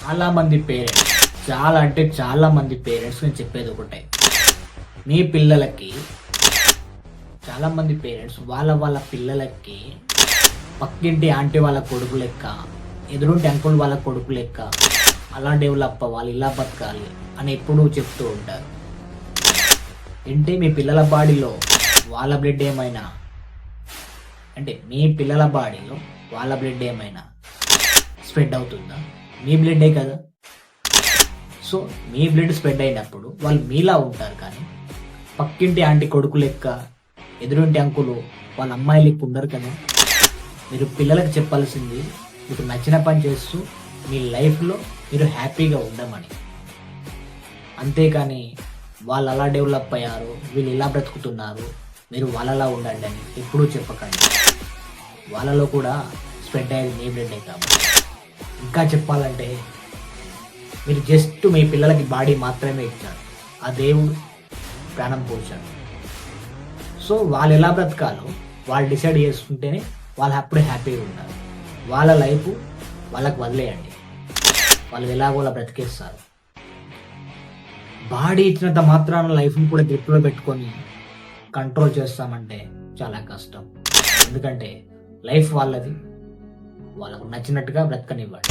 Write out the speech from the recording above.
చాలా మంది పేరెంట్స్ నేను చెప్పేది ఒకటే, మీ పిల్లలకి చాలా మంది పేరెంట్స్ వాళ్ళ పిల్లలకి పక్కింటి ఆంటీ వాళ్ళ కొడుకు లెక్క, ఎదురుంటి అంకుల్ వాళ్ళ కొడుకు లెక్క అలా డెవలప్ అవ్వాలి, ఇలా బతకాలి అని ఎప్పుడూ చెప్తూ ఉంటారు. ఏంటి మీ పిల్లల బాడీలో వాళ్ళ బ్లడ్ ఏమైనా, అంటే మీ పిల్లల బాడీలో వాళ్ళ బ్లడ్ ఏమైనా స్ప్రెడ్ అవుతుందా? మీ బ్లడ్డే కదా. సో మీ బ్లడ్ స్ప్రెడ్ అయినప్పుడు వాళ్ళు మీలా ఉంటారు, కానీ పక్కింటి ఆంటీ కొడుకు లెక్క, ఎదురుంటి అంకులు వాళ్ళ అమ్మాయి లెక్క ఉండరు కదా. మీరు పిల్లలకు చెప్పాల్సింది మీకు నచ్చిన పని చేస్తూ మీ లైఫ్లో మీరు హ్యాపీగా ఉండమని. అంతేకాని వాళ్ళు అలా డెవలప్ అయ్యారు, వీళ్ళు ఇలా బ్రతుకుతున్నారు, మీరు వాళ్ళలా ఉండండి అని ఎప్పుడూ చెప్పకండి. వాళ్ళలో కూడా స్ప్రెడ్ అయ్యేది మీ బ్లడ్డే కాబట్టి. ఇంకా చెప్పాలంటే మీరు జస్ట్ మీ పిల్లలకి బాడీ మాత్రమే ఇచ్చారు, ఆ దేవుడు ప్రాణం పోశాడు. సో వాళ్ళు ఎలా బ్రతకాలో వాళ్ళు డిసైడ్ చేసుకుంటేనే వాళ్ళు అప్పుడే హ్యాపీగా ఉంటారు. వాళ్ళ లైఫ్ వాళ్ళకి వదిలేయండి, వాళ్ళు ఎలాగోలా బ్రతికేస్తారు. బాడీ ఇచ్చినంత మాత్రాన లైఫ్ని కూడా గ్రిప్లో పెట్టుకొని కంట్రోల్ చేస్తామంటే చాలా కష్టం. ఎందుకంటే లైఫ్ వాళ్ళది, వాళ్ళకు నచ్చినట్టుగా బ్రతకనివ్వండి.